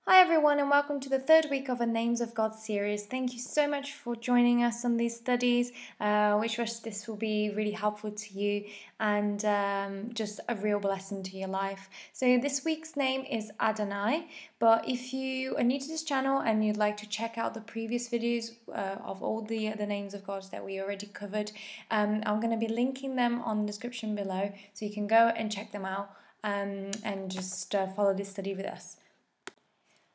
Hi everyone, and welcome to the third week of a Names of God series. Thank you so much for joining us on these studies. Wish this will be really helpful to you and just a real blessing to your life. So this week's name is Adonai, but if you are new to this channel and you'd like to check out the previous videos of all the names of God that we already covered, I'm going to be linking them on the description below, so you can go and check them out and just follow this study with us.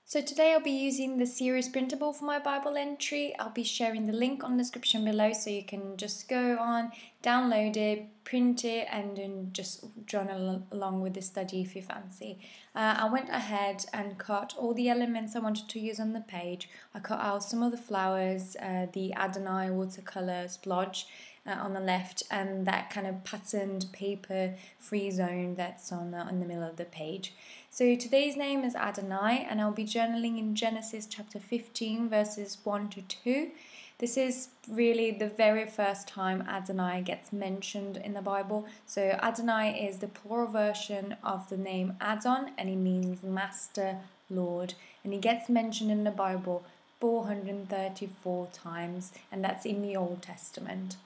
So today I'll be using the series printable for my Bible entry. I'll be sharing the link on the description below, so you can just go on, download it, print it, and then just journal along with the study if you fancy. I went ahead and cut all the elements I wanted to use on the page. I cut out some of the flowers, the Adonai watercolor splodge on the left, and that kind of patterned paper free zone that's on the middle of the page. So today's name is Adonai, and I'll be journaling in Genesis chapter 15 verses 1 to 2. This is really the very first time Adonai gets mentioned in the Bible. So Adonai is the plural version of the name Adon, and it means master, Lord. And he gets mentioned in the Bible 434 times, and that's in the Old Testament.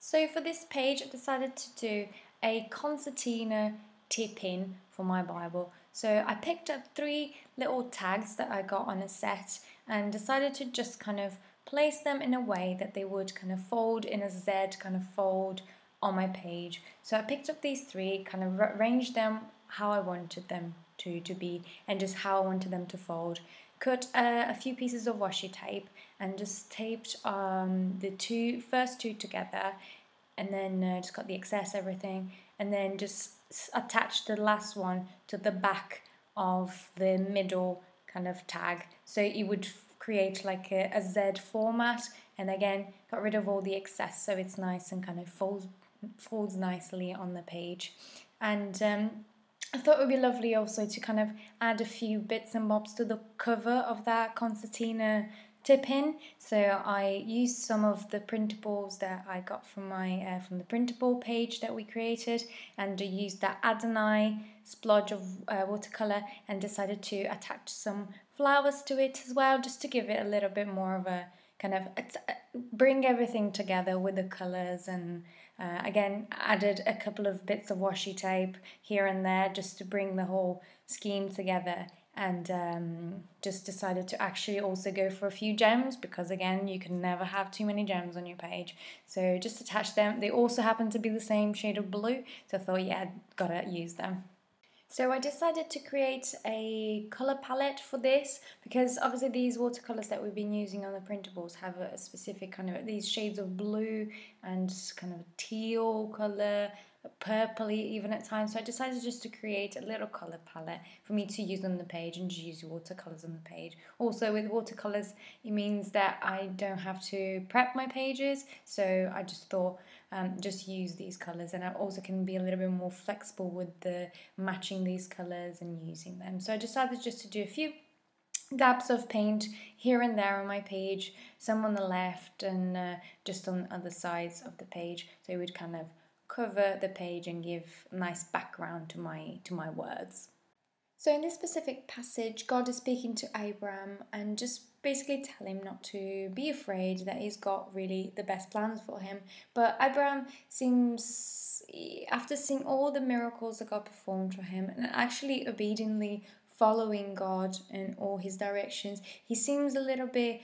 So for this page, I decided to do a concertina tip-in for my Bible. So I picked up 3 little tags that I got on a set and decided to just kind of place them in a way that they would kind of fold in a Z kind of fold on my page. So I picked up these 3, kind of arranged them how I wanted them to be, and just how I wanted them to fold. Cut a few pieces of washi tape and just taped the first two together, and then just got the excess everything, and then just attached the last one to the back of the middle kind of tag, so it would create like a Z format, and again got rid of all the excess so it's nice and kind of folds nicely on the page. And I thought it would be lovely also to kind of add a few bits and bobs to the cover of that concertina tip-in. So I used some of the printables that I got from from the printable page that we created, and I used that Adonai splodge of watercolor and decided to attach some flowers to it as well, just to give it a little bit more of a kind of bring everything together with the colors. And again, added a couple of bits of washi tape here and there just to bring the whole scheme together. And just decided to actually also go for a few gems, because again, you can never have too many gems on your page. So just attach them. They also happen to be the same shade of blue, so I thought, yeah, gotta use them. So I decided to create a colour palette for this, because obviously these watercolours that we've been using on the printables have a specific kind of these shades of blue and kind of teal colour, purpley even at times. So I decided just to create a little colour palette for me to use on the page and just use watercolours on the page. Also with watercolours, it means that I don't have to prep my pages, so I just thought just use these colours, and I also can be a little bit more flexible with the matching these colours and using them. So I decided just to do a few dabs of paint here and there on my page, some on the left and just on other sides of the page, so it would kind of cover the page and give a nice background to my words. So in this specific passage, God is speaking to Abraham and just basically tell him not to be afraid, that he's got really the best plans for him. But Abraham seems, after seeing all the miracles that God performed for him and actually obediently following God in all his directions, he seems a little bit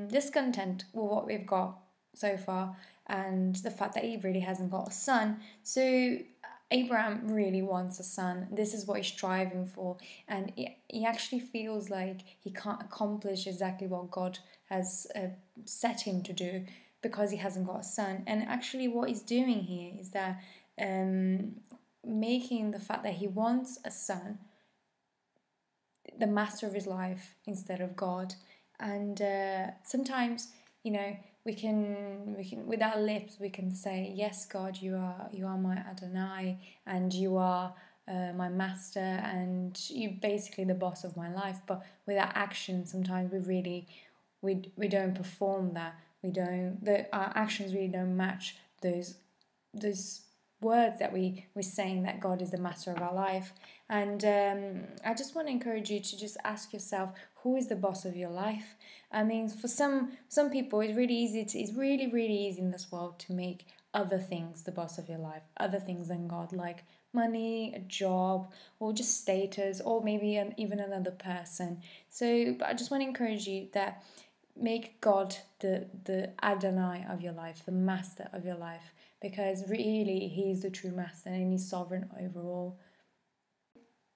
discontent with what we've got so far and the fact that he really hasn't got a son. So Abraham really wants a son. This is what he's striving for, and he actually feels like he can't accomplish exactly what God has set him to do because he hasn't got a son. And actually what he's doing here is that making the fact that he wants a son the master of his life instead of God. And sometimes, we can with our lips we can say, yes, God, you are my Adonai, and you are my master, and you basically the boss of my life. But with our actions, sometimes we don't perform that. Our actions really don't match those words that we're saying that God is the master of our life. And I just want to encourage you to just ask yourself, who is the boss of your life? I mean, for some people, it's really easy in this world to make other things the boss of your life, other things than God, like money, a job, or just status, or maybe even another person. So, but I just want to encourage you that make God the Adonai of your life, the master of your life, because really He's the true master and He's sovereign over all.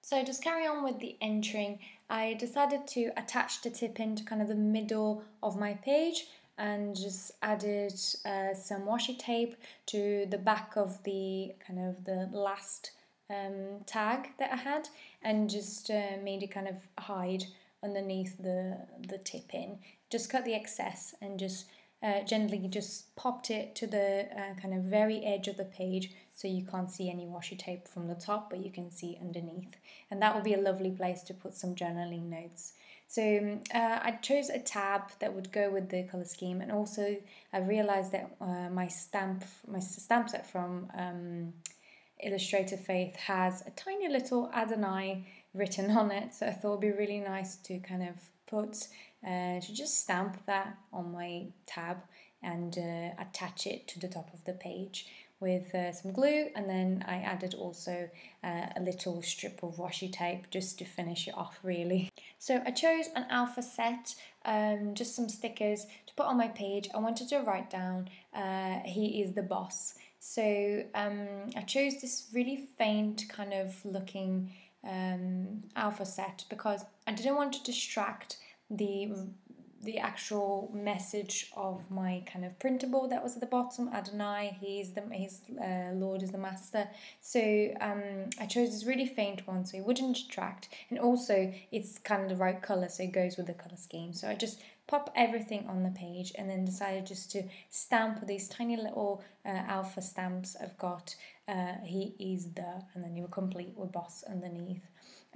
So just carry on with the entering. I decided to attach the tip in to kind of the middle of my page and just added some washi tape to the back of the kind of the last tag that I had, and just made it kind of hide underneath the tip in. Just cut the excess and just gently just popped it to the kind of very edge of the page, so you can't see any washi tape from the top, but you can see underneath. And that will be a lovely place to put some journaling notes. So I chose a tab that would go with the colour scheme, and also I realised that my stamp set from Illustrated Faith has a tiny little Adonai written on it, so I thought it would be really nice to kind of to just stamp that on my tab and attach it to the top of the page with some glue, and then I added also a little strip of washi tape just to finish it off really. So I chose an alpha set, just some stickers to put on my page. I wanted to write down he is the boss. So I chose this really faint kind of looking alpha set because I didn't want to distract the actual message of my kind of printable that was at the bottom. Adonai, his Lord is the master. So I chose this really faint one so it wouldn't distract, and also it's kind of the right colour, so it goes with the colour scheme. So I just pop everything on the page and then decided just to stamp these tiny little alpha stamps I've got. He is the, and then you were complete with boss underneath.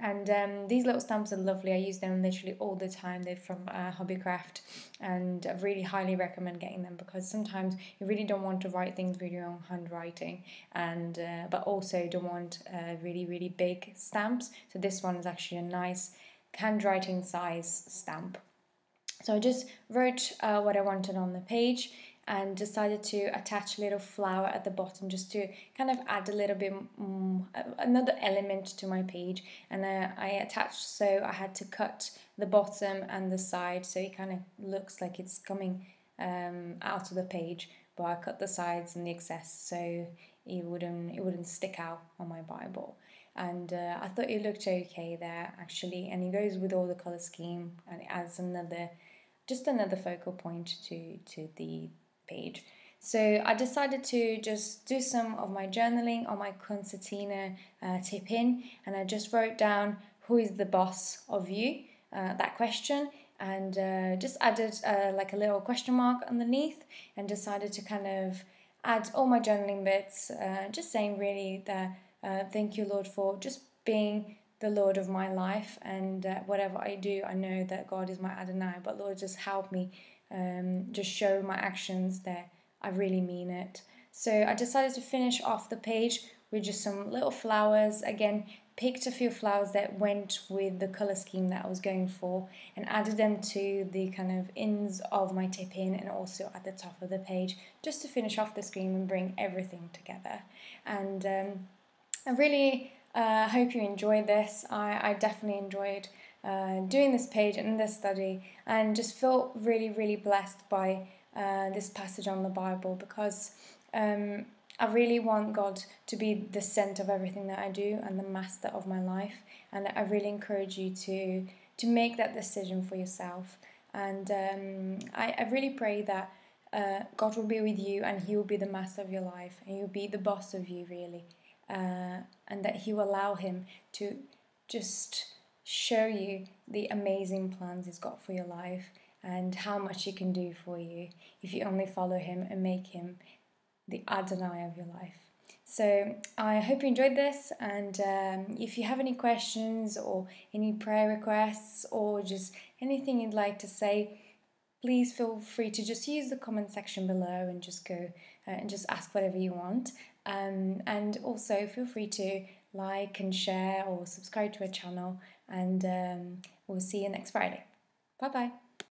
And these little stamps are lovely. I use them literally all the time. They're from Hobbycraft, and I really highly recommend getting them because sometimes you really don't want to write things with your own handwriting, and but also don't want really big stamps. So this one is actually a nice handwriting size stamp. So I just wrote what I wanted on the page and decided to attach a little flower at the bottom just to kind of add a little bit another element to my page. And I attached, so I had to cut the bottom and the side so it kind of looks like it's coming out of the page, but I cut the sides and the excess so it wouldn't stick out on my Bible. And I thought it looked okay there actually, and it goes with all the colour scheme and it adds just another focal point to the page. So I decided to just do some of my journaling on my concertina tip in, and I just wrote down who is the boss of you, that question, and just added like a little question mark underneath, and decided to kind of add all my journaling bits, just saying really that thank you Lord for just being the Lord of my life, and whatever I do I know that God is my Adonai, but Lord just help me just show my actions that I really mean it. So I decided to finish off the page with just some little flowers. Again, picked a few flowers that went with the colour scheme that I was going for and added them to the kind of ends of my tip in and also at the top of the page just to finish off the screen and bring everything together. And I really hope you enjoyed this. I definitely enjoyed doing this page and this study, and just felt really blessed by this passage on the Bible, because I really want God to be the center of everything that I do and the master of my life, and I really encourage you to make that decision for yourself. And I really pray that God will be with you and He will be the master of your life and He will be the boss of you really, and that He will allow Him to just show you the amazing plans He's got for your life and how much He can do for you if you only follow Him and make Him the Adonai of your life. So I hope you enjoyed this, and if you have any questions or any prayer requests or just anything you'd like to say, please feel free to just use the comment section below and just go and just ask whatever you want. And also feel free to like and share or subscribe to our channel, and we'll see you next Friday. Bye bye.